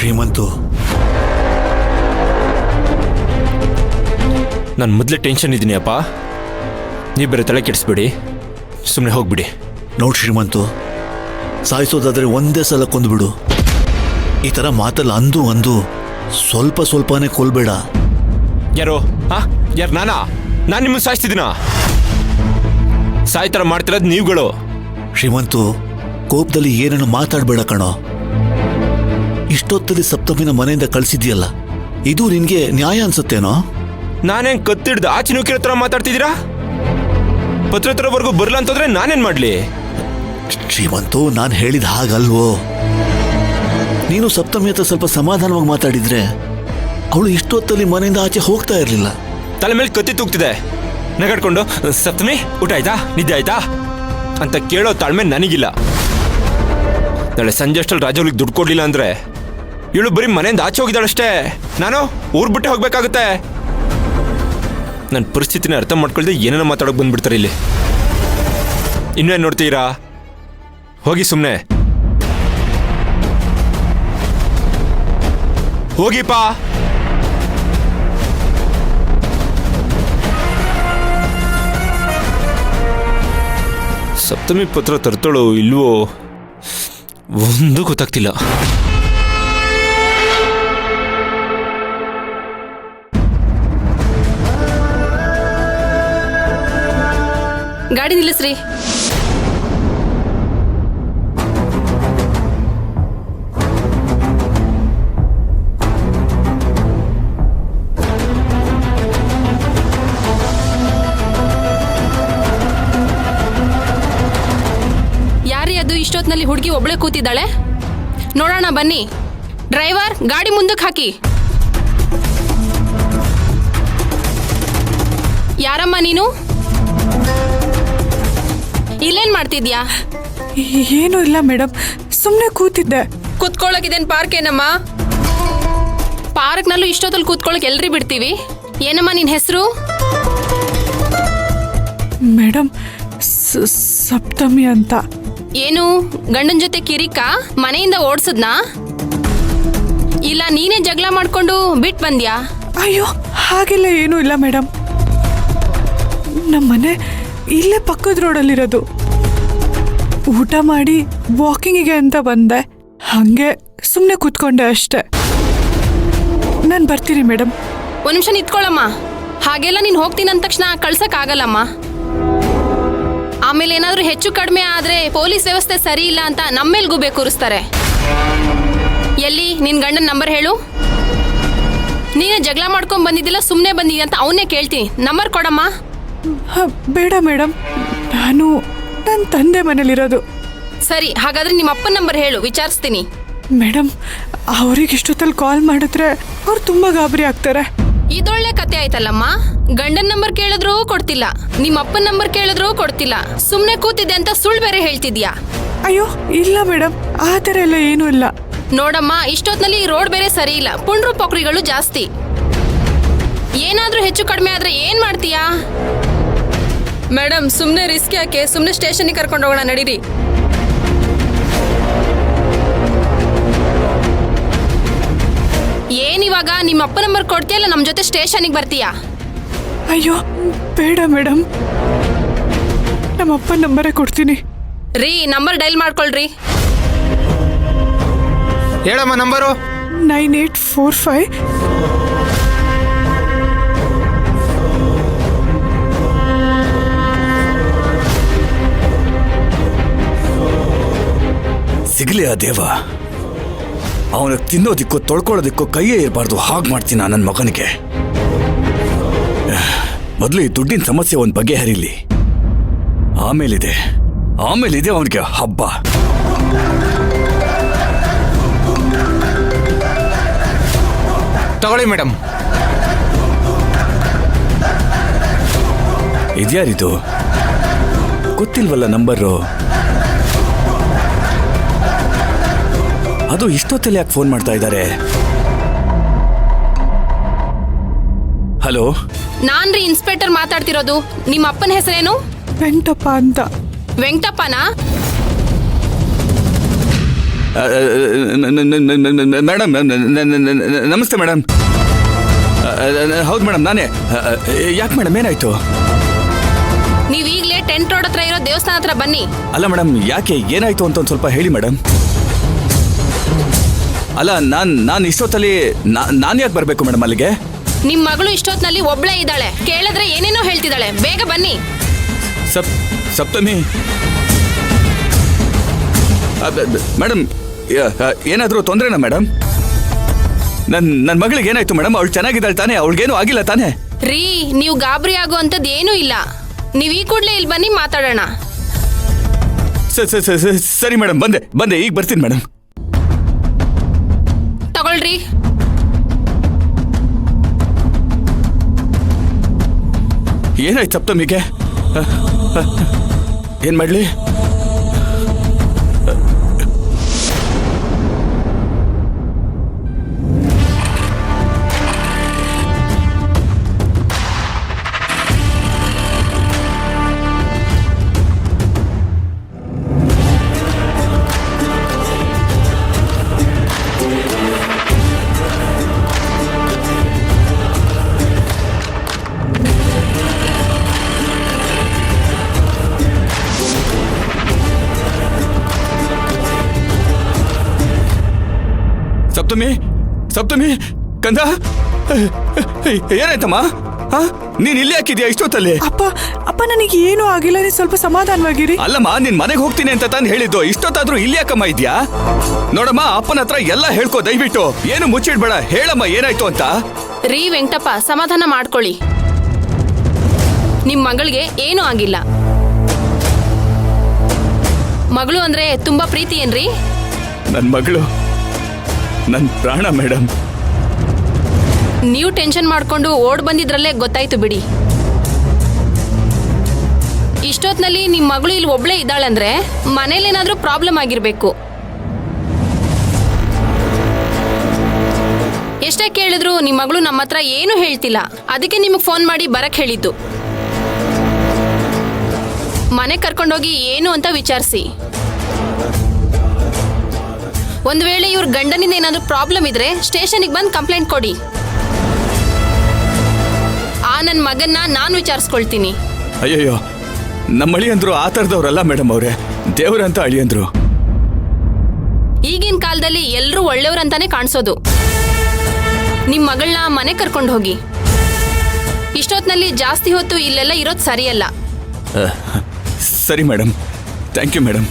ಶ್ರೀಮಂತು, ನಾನು ಮೊದಲೇ ಟೆನ್ಷನ್ ಇದ್ದೀನಿ ಅಪ್ಪ. ನೀವು ಬೇರೆ ತಲೆ ಕೆಡಿಸ್ಬೇಡಿ, ಸುಮ್ಮನೆ ಹೋಗ್ಬಿಡಿ. ನೋಡು ಶ್ರೀಮಂತು, ಸಾಯಿಸೋದಾದ್ರೆ ಒಂದೇ ಸಲ ಕೊಂದುಬಿಡು. ಈ ಥರ ಮಾತಲ್ಲ ಅಂದು ಸ್ವಲ್ಪ ಸ್ವಲ್ಪನೇ ಕೊಲ್ಬೇಡ. ಯಾರು ಯಾರು? ನಾನು ನಿಮ್ಮನ್ನು ಸಾಯಿಸ್ತಿದ್ದೀನ? ಸಾಯ್ತರ ಮಾಡ್ತಿರೋದು ನೀವುಗಳು. ಶ್ರೀಮಂತು, ಕೋಪದಲ್ಲಿ ಏನೇನು ಮಾತಾಡಬೇಡ ಕಣೋ. ಇಷ್ಟೊತ್ತಲ್ಲಿ ಸಪ್ತಮಿನ ಮನೆಯಿಂದ ಕಳಿಸಿದ್ಯಲ್ಲ, ಇದು ನಿನ್ಗೆ ನ್ಯಾಯ ಅನ್ಸುತ್ತೇನೋ? ನಾನೇನ್ ಕತ್ತಿಡ್ದು ಆಚೆ ನೂಕಿರೋ ಥರ ಮಾತಾಡ್ತಿದ್ದೀರಾ? ಪತ್ರತ್ರವರೆಗೂ ಬರಲ್ಲ ಅಂತಂದ್ರೆ ನಾನೇನ್ ಮಾಡ್ಲಿ? ಶ್ರೀಮಂತು, ನಾನು ಹೇಳಿದ ಹಾಗಲ್ವೋ. ನೀನು ಸಪ್ತಮಿ ಹತ್ರ ಸ್ವಲ್ಪ ಸಮಾಧಾನವಾಗಿ ಮಾತಾಡಿದ್ರೆ ಅವಳು ಇಷ್ಟೊತ್ತಲ್ಲಿ ಮನೆಯಿಂದ ಆಚೆ ಹೋಗ್ತಾ ಇರಲಿಲ್ಲ. ತಲೆ ಮೇಲೆ ಕತ್ತಿ ತೂಗ್ತಿದೆ, ನಗಾಡ್ಕೊಂಡು ಸಪ್ತಮಿ ಊಟ ಆಯ್ತಾ, ನಿದ್ದೆ ಆಯ್ತಾ ಅಂತ ಕೇಳೋ ತಾಳ್ಮೆ ನನಗಿಲ್ಲ. ನಾಳೆ ಸಂಜೆ ಅಷ್ಟಲ್ಲಿ ರಾಜವ್ರಿಗೆ ದುಡ್ಡು ಕೊಡ್ಲಿಲ್ಲ ಅಂದ್ರೆ ಇವಳು ಬರೀ ಮನೆಯಿಂದ ಆಚೆ ಹೋಗಿದ್ದಾಳಷ್ಟೇ, ನಾನು ಊರ್ ಬಿಟ್ಟೆ ಹೋಗ್ಬೇಕಾಗುತ್ತೆ. ನನ್ನ ಪರಿಸ್ಥಿತಿನ ಅರ್ಥ ಮಾಡ್ಕೊಳ್ದೆ ಏನೇನೋ ಮಾತಾಡೋಕೆ ಬಂದ್ಬಿಡ್ತಾರೆ ಇಲ್ಲಿ. ಇನ್ನೇನು ನೋಡ್ತೀರಾ? ಹೋಗಿ ಸುಮ್ಮನೆ ಹೋಗಿಪಾ. ಸಪ್ತಮಿ ಪತ್ರ ತರ್ತಳೋ ಇಲ್ವೋ ಒಂದು ಗೊತ್ತಾಗ್ತಿಲ್ಲ. ಗಾಡಿ ನಿಲ್ಲಿಸ್ರಿ. ಯಾರೇ ಅದು ಇಷ್ಟೊತ್ತಿನಲ್ಲಿ ಹುಡುಗಿ ಒಬ್ಳೆ ಕೂತಿದ್ದಾಳೆ? ನೋಡೋಣ ಬನ್ನಿ. ಡ್ರೈವರ್, ಗಾಡಿ ಮುಂದಕ್ಕೆ ಹಾಕಿ. ಯಾರಮ್ಮ ನೀನು? ಇಲ್ಲೇನ್ ಮಾಡ್ತಿದ್ಯಾ? ಏನೂ ಇಲ್ಲ ಮೇಡಮ್, ಸುಮ್ಮನೆ ಕೂತಿದ್ದೆ. ಕೂತ್ಕೊಳ್ಳೋಕಿದೇನು ಪಾರ್ಕ್ ಏನಮ್ಮ? ಪಾರ್ಕ್ನಲ್ಲೂ ಇಷ್ಟೊತ್ತಲ್ಲಿ ಕೂತ್ಕೊಳ್ಳೋಕೆ ಎಲ್ರಿ ಬಿಡ್ತೀವಿ. ಏನಮ್ಮ ನಿನ್ನ ಹೆಸರು? ಮೇಡಮ್, ಸಪ್ತಮಿ ಅಂತ. ಏನು ಗಂಡನ ಜೊತೆ ಕಿರಿಕ? ಮನೆಯಿಂದ ಓಡಿಸದ್ನಾ? ಇಲ್ಲ ನೀನೇ ಜಗಳ ಮಾಡ್ಕೊಂಡು ಬಿಟ್ಟು ಬಂದ್ಯಾ? ಅಯ್ಯೋ, ಹಾಗೆಲ್ಲ ಏನೂ ಇಲ್ಲ ಮೇಡಮ್. ನಮ್ಮ ಮನೆ ಇಲ್ಲೇ ಪಕ್ಕದ ರೋಡಲ್ಲಿರೋದು. ಊಟ ಮಾಡಿ ವಾಕಿಂಗಿಗೆ ಅಂತ ಬಂದೆ, ಹಾಗೆ ಸುಮ್ಮನೆ ಕೂತ್ಕೊಂಡೆ ಅಷ್ಟೆ. ನಾನು ಬರ್ತೀನಿ ಮೇಡಮ್. ಒಂದು ನಿಮಿಷ ನಿಂತ್ಕೊಳ್ಳಮ್ಮ. ಹಾಗೆಲ್ಲ ನೀನು ಹೋಗ್ತೀನಿ ಅಂದ ತಕ್ಷಣ ಕಳ್ಸಕ್ಕಾಗಲ್ಲಮ್ಮ. ಆಮೇಲೆ ಏನಾದರೂ ಹೆಚ್ಚು ಕಡಿಮೆ ಆದರೆ ಪೊಲೀಸ್ ವ್ಯವಸ್ಥೆ ಸರಿ ಇಲ್ಲ ಅಂತ ನಮ್ಮೇಲೆ ಗೂಬೆ ಕೂರಿಸ್ತಾರೆ. ಎಲ್ಲಿ ನಿನ್ನ ಗಂಡನ ನಂಬರ್ ಹೇಳು. ನೀನು ಜಗಳ ಮಾಡ್ಕೊಂಡು ಬಂದಿದ್ದಿಲ್ಲ, ಸುಮ್ಮನೆ ಬಂದಿದ್ಯಾ ಅಂತ ಅವನ್ನೇ ಕೇಳ್ತೀನಿ. ನಂಬರ್ ಕೊಡಮ್ಮ. ಬೇಡ ಮೇಡಮ್, ನಾನು ನನ್ನ ತಂದೆ ಮನೇಲಿರೋದು. ಸರಿ, ಹಾಗಾದ್ರೆ ನಿಮ್ಮ ಅಪ್ಪನ ನಂಬರ್ ಹೇಳು, ವಿಚಾರಿಸ್ತೀನಿ. ಮೇಡಮ್, ಅವ್ರಿಗೆ ಇಷ್ಟೊತ್ತಲ್ಲಿ ಕಾಲ್ ಮಾಡಿದ್ರೆ ಅವ್ರು ತುಂಬ ಗಾಬರಿ ಆಗ್ತಾರೆ. ಇದೊಳ್ಳೆ ಕತೆ ಆಯ್ತಲ್ಲಮ್ಮ. ಗಂಡನ ನಂಬರ್ ಕೇಳಿದ್ರೂ ಕೊಡ್ತಿಲ್ಲ, ನಿಮ್ಮ ಅಪ್ಪನ ನಂಬರ್ ಕೇಳಿದ್ರೂ ಕೊಡ್ತಿಲ್ಲ, ಸುಮ್ಮನೆ ಕೂತಿದ್ದೆ ಅಂತ ಸುಳ್ಳು ಬೇರೆ ಹೇಳ್ತಿದ್ಯಾ. ಅಯ್ಯೋ ಇಲ್ಲ ಮೇಡಮ್, ಆ ಥರ ಎಲ್ಲ ಏನೂ ಇಲ್ಲ. ನೋಡಮ್ಮ, ಇಷ್ಟೊತ್ತಿನಲ್ಲಿ ರೋಡ್ ಬೇರೆ ಸರಿ ಇಲ್ಲ, ಪುಂಡ್ರು ಪೊಕ್ರಿಗಳು ಜಾಸ್ತಿ. ಏನಾದ್ರೂ ಹೆಚ್ಚು ಕಡಿಮೆ ಆದ್ರೆ ಏನ್ ಮಾಡ್ತೀಯಾ? ಮೇಡಮ್, ಸುಮ್ಮನೆ ರಿಸ್ಕ್ ಯಾಕೆ? ಸುಮ್ಮನೆ ಸ್ಟೇಷನ್ಗೆ ಕರ್ಕೊಂಡು ಹೋಗೋಣ, ನಡೀರಿ. ಏನಿವಾಗ ನಿಮ್ಮ ಅಪ್ಪ ನಂಬರ್ ಕೊಡ್ತೀಯಲ್ಲ, ನಮ್ಮ ಜೊತೆ ಸ್ಟೇಷನ್ಗೆ ಬರ್ತೀಯಾ? ಅಯ್ಯೋ ಬೇಡ ಮೇಡಮ್, ನಮ್ಮ ಅಪ್ಪನ ನಂಬರೇ ಕೊಡ್ತೀನಿ. ರೀ, ನಂಬರ್ ಡೈಲ್ ಮಾಡ್ಕೊಳ್ರಿ. ಹೇಳಮ್ಮ ನಂಬರು. 9845 ಸಿಗಲಿ ಆ ದೇವ. ಅವನಿಗೆ ತಿನ್ನೋದಿಕ್ಕೂ ತೊಳ್ಕೊಳ್ಳೋದಿಕ್ಕೂ ಕೈಯೇ ಇರಬಾರ್ದು. ಹಾಗೆ ಮಾಡ್ತೀನಿ ನನ್ನ ಮಗನಿಗೆ. ಮೊದಲು ಈ ದುಡ್ಡಿನ ಸಮಸ್ಯೆ ಒಂದು ಬಗೆಹರಿಲಿ, ಆಮೇಲಿದೆ ಅವನಿಗೆ ಹಬ್ಬ. ತಗೊಳ್ಳಿ ಮೇಡಮ್. ಇದ್ಯಾರಿದು? ಗೊತ್ತಿಲ್ವಲ್ಲ ನಂಬರು. ಅದು ಇಷ್ಟೊತ್ತಲ್ಲಿ ಯಾಕೆ ಫೋನ್ ಮಾಡ್ತಾ ಇದ್ದಾರೆ? ಹಲೋ, ನಾನ್ರಿ ಇನ್ಸ್ಪೆಕ್ಟರ್ ಮಾತಾಡ್ತಿರೋದು. ನಿಮ್ಮ ಅಪ್ಪನ ಹೆಸರೇನು? ವೆಂಕಟಪ್ಪ ಅಂತ. ವೆಂಕಟಪ್ಪನಾ? ಮೇಡಮ್ ನಮಸ್ತೆ ಮೇಡಮ್. ಹೌದು ಮೇಡಮ್ ನಾನೇ. ಯಾಕೆ ಮೇಡಮ್ ಏನಾಯ್ತು? ನೀವ್ ಈಗ್ಲೇ ಟೆಂಟ್ ರೋಡ್ ಹತ್ರ ಇರೋ ದೇವಸ್ಥಾನ ಹತ್ರ ಬನ್ನಿ. ಅಲ್ಲ ಮೇಡಮ್ ಯಾಕೆ ಏನಾಯ್ತು ಅಂತ ಒಂದು ಸ್ವಲ್ಪ ಹೇಳಿ ಮೇಡಮ್. ಅಲ್ಲ ನಾನು ಇಷ್ಟೊತ್ತಲ್ಲಿ ನಾನು ಯಾಕೆ ಬರಬೇಕು ಮೇಡಮ್ ಅಲ್ಲಿಗೆ? ನಿಮ್ ಮಗಳು ಇಷ್ಟೊತ್ನಲ್ಲಿ ಒಬ್ಳೇ ಇದ್ದಾಳೆ, ಕೇಳಿದ್ರೆ ಏನೇನೋ ಹೇಳ್ತಿದ್ದಾಳೆ. ಬೇಗ ಬನ್ನಿ. ಸಪ್ತಮಿ ಮೇಡಮ್ ಏನಾದರೂ ತೊಂದರೆನಾ ಮೇಡಮ್? ನನ್ನ ಮಗಳಿಗೆ ಏನಾಯ್ತು ಮೇಡಮ್? ಅವಳು ಚೆನ್ನಾಗಿದ್ದಾಳೆ ತಾನೇ? ಅವಳಿಗೇನು ಆಗಿಲ್ಲ ತಾನೇ? ರೀ, ನೀವು ಗಾಬರಿ ಆಗುವಂಥದ್ದು ಏನೂ ಇಲ್ಲ. ನೀವು ಈ ಕೂಡಲೇ ಇಲ್ಲಿ ಬನ್ನಿ, ಮಾತಾಡೋಣ. ಸರಿ ಮೇಡಮ್, ಬಂದೆ ಈಗ ಬರ್ತೀನಿ ಮೇಡಮ್. ತಗೊಳ್ರಿ. ಏನಾಯ್ತು ಸಪ್ತಮಿಗೆ? ಏನ್ ಮಾಡ್ಲಿ? ಸಪ್ತಮಿ ಕಂದ, ಏನಾಯ್ತಮ್ಮ? ನೀನ್ ಇಲ್ಲಿ ಹಾಕಿದ್ಯಾ ಇಷ್ಟೊತ್ತಲ್ಲಿ? ಅಪ್ಪ ನನಗೆ ಏನೂ ಆಗಿಲ್ಲ, ನೀ ಸ್ವಲ್ಪ ಸಮಾಧಾನವಾಗಿರಿ. ಅಲ್ಲಮ್ಮ, ನಿನ್ ಮನೆಗೆ ಹೋಗ್ತೀನಿ ಅಂತ ತಾನು ಹೇಳಿದ್ದು. ಇಷ್ಟೊತ್ತಾದ್ರೂ ಇಲ್ಲಿ ಯಾಕಮ್ಮ ಇದ್ಯಾ? ನೋಡಮ್ಮ, ಅಪ್ಪನ ಹತ್ರ ಎಲ್ಲ ಹೇಳ್ಕೊ ದಯವಿಟ್ಟು. ಏನು ಮುಚ್ಚಿಡ್ಬೇಡ, ಹೇಳಮ್ಮ ಏನಾಯ್ತು ಅಂತ. ರೀ ವೆಂಕಟಪ್ಪ, ಸಮಾಧಾನ ಮಾಡ್ಕೊಳ್ಳಿ. ನಿಮ್ ಮಗಳಿಗೆ ಏನೂ ಆಗಿಲ್ಲ. ಮಗಳು ಅಂದ್ರೆ ತುಂಬಾ ಪ್ರೀತಿ ಏನ್ರಿ? ನನ್ ಮಗಳು ನನ್ ಪ್ರಾಣ ಮೇಡಮ್. ನೀವು ಟೆನ್ಷನ್ ಮಾಡ್ಕೊಂಡು ಓಡ್ ಬಂದಿದ್ರಲ್ಲೇ ಗೊತ್ತಾಯ್ತು ಬಿಡಿ. ಇಷ್ಟೊತ್ನಲ್ಲಿ ನಿಮ್ ಮಗಳು ಇಲ್ಲಿ ಒಬ್ಳೇ ಇದ್ದಾಳಂದ್ರೆ ಮನೇಲೇನಾದ್ರೂ ಪ್ರಾಬ್ಲಮ್ ಆಗಿರ್ಬೇಕು. ಎಷ್ಟೇ ಕೇಳಿದ್ರು ನಿಮ್ ಮಗಳು ನಮ್ಮ ಹತ್ರ ಏನು ಹೇಳ್ತಿಲ್ಲ. ಅದಕ್ಕೆ ನಿಮಗೆ ಫೋನ್ ಮಾಡಿ ಬರಕ್ ಹೇಳಿದ್ದು. ಮನೆ ಕರ್ಕೊಂಡೋಗಿ ಏನು ಅಂತ ವಿಚಾರಿಸಿ. ಒಂದು ವೇಳೆ ಇವ್ರ ಗಂಡನಿಂದ ಏನಾದ್ರೂ ಪ್ರಾಬ್ಲಮ್ ಇದ್ರೆ ಸ್ಟೇಷನ್ಗೆ ಬಂದು ಕಂಪ್ಲೇಂಟ್ ಕೊಡಿ. ನನ್ನ ಮಗನ್ನ ನಾನು ವಿಚಾರಿಸ್ಕೊಳ್ತೀನಿ. ಅಯ್ಯಯ್ಯೋ, ನಮ್ಮ ಅಳಿಯಂದ್ರು ಆ ಥರದವ್ರಲ್ಲ ಮೇಡಮ್, ಅವರೇ ದೇವ್ರಂತ ಅಳಿಯಂದ್ರು. ಈಗಿನ ಕಾಲದಲ್ಲಿ ಎಲ್ಲರೂ ಒಳ್ಳೆಯವ್ರಂತಾನೆ ಕಾಣಿಸೋದು. ನಿಮ್ಮ ಮಗಳನ್ನ ಮನೆ ಕರ್ಕೊಂಡು ಹೋಗಿ. ಇಷ್ಟೊತ್ನಲ್ಲಿ ಜಾಸ್ತಿ ಹೊತ್ತು ಇಲ್ಲೆಲ್ಲ ಇರೋದು ಸರಿಯಲ್ಲ. ಸರಿ ಮೇಡಮ್, ಥ್ಯಾಂಕ್ ಯು ಮೇಡಮ್.